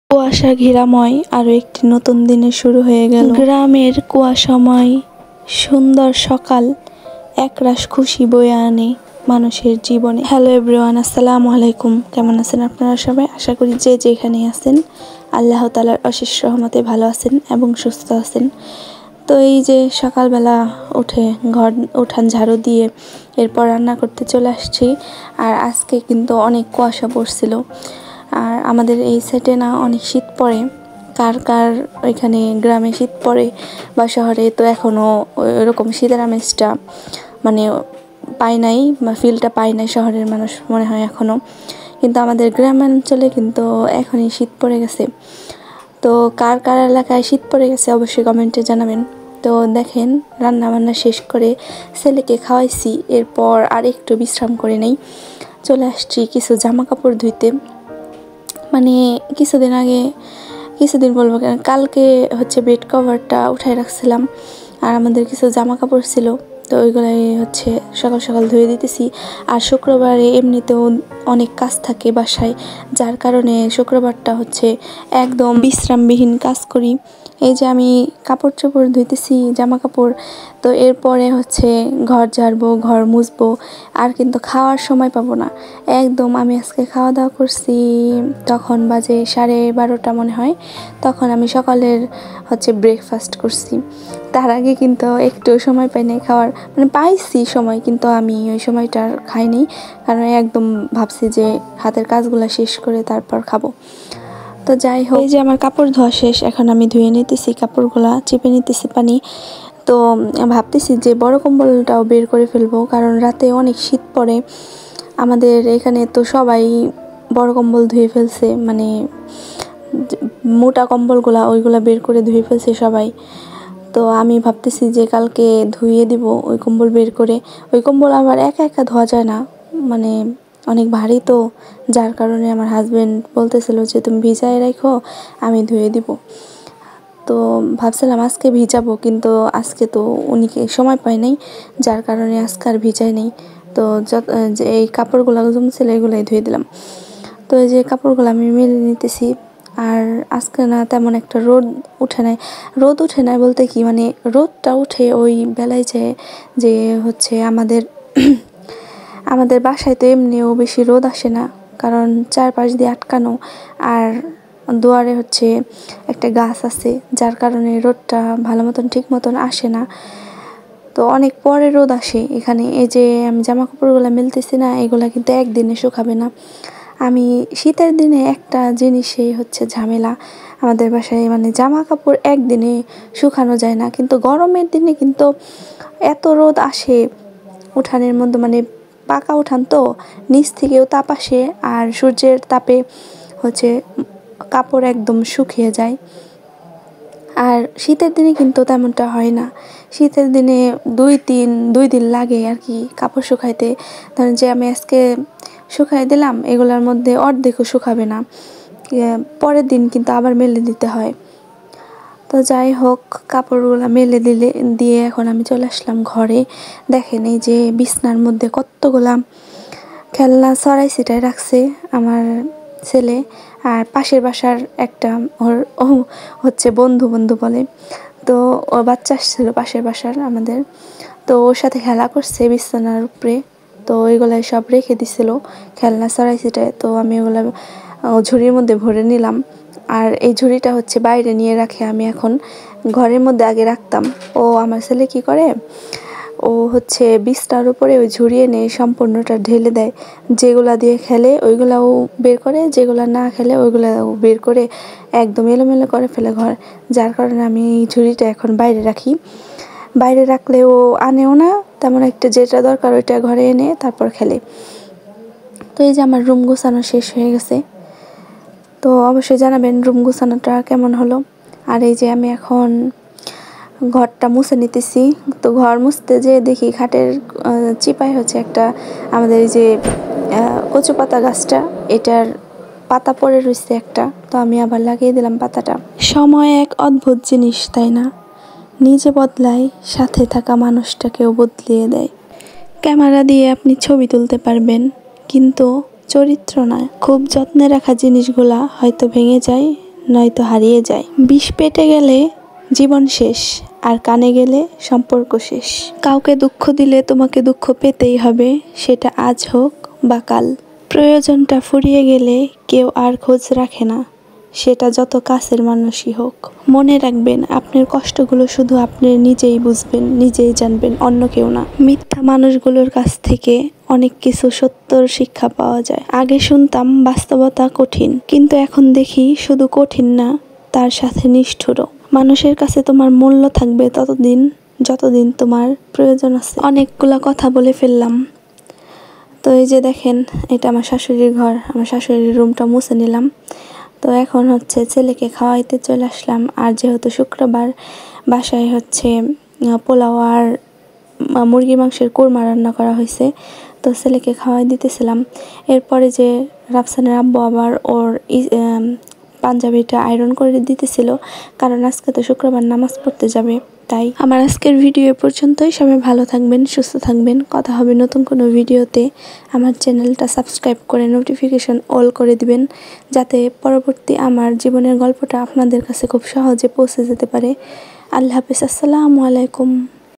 কুয়াশা ঘেরাময় আরো একটি নতুন দিনের শুরু হয়ে গেল। গ্রামের কুয়াশাময় সুন্দর সকাল একরাশ খুশি বয়ে আনে মানুষের জীবনে। হ্যালো এভরিওয়ান, আসসালামু আলাইকুম। কেমন আছেন আপনারা সবাই? আশা করি যে যেখানে আছেন আল্লাহ তাআলার অশেষ রহমতে ভালো আছেন এবং সুস্থ আছেন। তো এই যে সকালবেলা উঠে উঠান ঝাড়ু দিয়ে এরপর রান্না করতে চলে আসছি। আর আজকে কিন্তু অনেক কুয়াশা পড়ছিল। আর আমাদের এই সাইডে না অনেক শীত পড়ে। কার কার ওইখানে গ্রামে শীত পড়ে বা শহরে, তো এখনও ওইরকম শীতের আমেজটা মানে পায় নাই বা ফিলটা পায় নাই শহরের মানুষ মনে হয় এখনও। কিন্তু আমাদের গ্রামাঞ্চলে কিন্তু এখনই শীত পড়ে গেছে। তো কার কার এলাকায় শীত পড়ে গেছে অবশ্যই কমেন্টে জানাবেন। তো দেখেন, রান্না বান্না শেষ করে ছেলেকে খাওয়াইছি, এরপর আর একটু বিশ্রাম করে নেই। চলে আসছি কিছু জামা কাপড় ধুইতে। মানে কিছুদিন বলবো কেন, কালকে হচ্ছে বেড কভারটা উঠাই রাখছিলাম আর আমাদের কিছু জামা কাপড় ছিল, তো ওইগুলাই হচ্ছে সকাল সকাল ধুয়ে দিতেছি। আর শুক্রবারে এমনিতেও অনেক কাজ থাকে বাসায়, যার কারণে শুক্রবারটা হচ্ছে একদম বিশ্রামবিহীন কাজ করি। এই যে আমি কাপড় চোপড় ধুইতেছি, জামা কাপড়, তো এরপরে হচ্ছে ঘর ঝাড়বো, ঘর মুছবো, আর কিন্তু খাওয়ার সময় পাবো না একদম। আমি আজকে খাওয়া দাওয়া করছি তখন বাজে 12:30 মনে হয়, তখন আমি সকালের হচ্ছে ব্রেকফাস্ট করছি। তার আগে কিন্তু একটু সময় পাই নাই খাওয়ার, মানে পাইছি সময় কিন্তু আমি ওই সময়টা আর খাইনি, কারণ একদম ভাবছি যে হাতের কাজগুলো শেষ করে তারপর খাবো। তো যাই হোক, এই যে আমার কাপড় ধোয়া শেষ, এখন আমি ধুয়ে নিতেছি কাপড়গুলা, চেপে নিতেছি পানি। তো ভাবতেছি যে বড় কম্বলটাও বের করে ফেলবো, কারণ রাতে অনেক শীত পড়ে আমাদের এখানে। তো সবাই বড় কম্বল ধুয়ে ফেলছে, মানে মোটা কম্বলগুলা ওইগুলা বের করে ধুয়ে ফেলছে সবাই। তো আমি ভাবতেছি যে কালকে ধুয়ে দিব ওই কম্বল বের করে। ওই কম্বল আবার একা একা ধোয়া যায় না, মানে অনেক ভারী, তো যার কারণে আমার হাজবেন্ড বলতেছিল যে তুমি ভিজায় রাখো, আমি ধুয়ে দিব। তো ভাবছিলাম আজকে ভিজাবো, কিন্তু আজকে তো উনিকে সময় পাই নাই, যার কারণে আজকে আর ভিজাই নেই। তো যে এই কাপড়গুলো জমছিল এগুলোই ধুয়ে দিলাম। তো এই যে কাপড়গুলো আমি মেলে নিতেছি। আর আজকে না তেমন একটা রোদ উঠে নাই বলতে কি, মানে রোদটা উঠে ওই বেলায় যে হচ্ছে আমাদের বাসায় তো এমনিও বেশি রোদ আসে না, কারণ চারপাশ দিয়ে আটকানো, আর দুয়ারে হচ্ছে একটা গাছ আছে, যার কারণে রোদটা ভালো মতন ঠিক মতন আসে না। তো অনেক পরে রোদ আসে এখানে। এই যে আমি জামা কাপড়গুলো মেলতেছি না, এগুলা কিন্তু একদিনে শুকাবে না। আমি শীতের দিনে একটা জিনিসই হচ্ছে ঝামেলা আমাদের বাসায়, মানে জামা কাপড় একদিনে শুকানো যায় না, কিন্তু গরমের দিনে কিন্তু এত রোদ আসে উঠানের মধ্যে, মানে পাকা উঠান তো নিচ থেকেও তাপ আসে, আর সূর্যের তাপে হচ্ছে কাপড় একদম শুকিয়ে যায়। আর শীতের দিনে কিন্তু তেমনটা হয় না। শীতের দিনে দুই দিন লাগে আর কি কাপড় শুকাইতে। ধরেন যে আমি আজকে শুকাই দিলাম, এগুলোর মধ্যে অর্ধেকও শুকাবে না, পরের দিন কিন্তু আবার মেলে দিতে হয়। তো যাই হোক, কাপড়গুলো মেলে দিয়ে এখন আমি চলে আসলাম ঘরে। দেখেন এই যে বিছনার মধ্যে কতগুলা খেলনা ছড়াই ছিটাই রাখছে আমার ছেলে। আর পাশের বাসার একটা ও হচ্ছে বন্ধু বলে, তো ও বাচ্চা আসছিল পাশের বাসার আমাদের, তো ওর সাথে খেলা করছে বিছানার উপরে। তো ওইগুলাই সব রেখে দিছিল খেলনা ছড়াই ছিটায়, তো আমি ওগুলো ঝুড়ির মধ্যে ভরে নিলাম। আর এই ঝুড়িটা হচ্ছে বাইরে নিয়ে রাখে, আমি এখন ঘরের মধ্যে আগে রাখতাম। ও আমার ছেলে কি করে, ও হচ্ছে বিছনার উপরে ওই ঝুড়ি এনে সম্পূর্ণটা ঢেলে দেয়, যেগুলা দিয়ে খেলে ওইগুলাও বের করে, যেগুলা না খেলে ওইগুলাও বের করে একদম এলোমেলো করে ফেলে ঘর। যার কারণে আমি এই ঝুড়িটা এখন বাইরে রাখি। বাইরে রাখলে ও আনেও না তেমন একটা, যেটা দরকার ওইটা ঘরে এনে তারপর খেলে। তো এই যে আমার রুম গোছানো শেষ হয়ে গেছে, তো অবশ্যই জানাবেন রুম গোছানোটা কেমন হলো। আর এই যে আমি এখন ঘরটা মুছে নিতেছি। তো ঘর মুছতে যেয়ে দেখি খাটের চিপায় হচ্ছে একটা আমাদের এই যে কচু পাতা গাছটা, এটার পাতা পড়ে রয়েছে একটা, তো আমি আবার লাগিয়ে দিলাম পাতাটা। সময় এক অদ্ভুত জিনিস, তাই না? নিজে বদলায়, সাথে থাকা মানুষটাকেও বদলিয়ে দেয়। ক্যামেরা দিয়ে আপনি ছবি তুলতে পারবেন, কিন্তু চরিত্র নয়। খুব যত্নে রাখা জিনিসগুলা হয়তো ভেঙে যায়, নয়তো হারিয়ে যায়। বিষ পেটে গেলে জীবন শেষ, আর কানে গেলে সম্পর্ক শেষ। কাউকে দুঃখ দিলে তোমাকে দুঃখ পেতেই হবে, সেটা আজ হোক বা কাল। প্রয়োজনটা ফুরিয়ে গেলে কেউ আর খোঁজ রাখে না, সেটা যত কাছের মানুষই হোক। মনে রাখবেন, আপনার কষ্টগুলো শুধু আপনি নিজেই বুঝবেন, নিজেই জানবেন, অন্য কেউ না। মিথ্যা মানুষগুলোর কাছ থেকে অনেক কিছু সত্যর শিক্ষা পাওয়া যায়। আগে শুনতাম বাস্তবতা কঠিন, কিন্তু এখন দেখি শুধু কঠিন না, তার সাথে নিষ্ঠুরও। মানুষের কাছে তোমার মূল্য থাকবে ততদিন যতদিন তোমার প্রয়োজন আছে। অনেকগুলা কথা বলে ফেললাম। তো এই যে দেখেন, এটা আমার শাশুড়ির ঘর, আমার শাশুড়ির রুমটা মুছে নিলাম। তো এখন হচ্ছে ছেলেকে খাওয়াইতে চলে আসলাম। আর যেহেতু শুক্রবার, বাসায় হচ্ছে পোলাও আর মুরগি মাংসের কোরমা রান্না করা হয়েছে, তো ছেলেকে খাওয়াই দিতেছিলাম। এরপরে যে রাফসানের আব্বু আবার ওর পাঞ্জাবিটা আয়রন করে দিতেছিল, কারণ আজকে তো শুক্রবার নামাজ পড়তে যাবে। তাই আমার আজকের ভিডিও এ পর্যন্তই। সবাই ভালো থাকবেন, সুস্থ থাকবেন। কথা হবে নতুন কোনো ভিডিওতে। আমার চ্যানেলটা সাবস্ক্রাইব করে নোটিফিকেশন অল করে দিবেন, যাতে পরবর্তী আমার জীবনের গল্পটা আপনাদের কাছে খুব সহজে পৌঁছে যেতে পারে। আল্লাহ হাফেজ, আসসালামু আলাইকুম।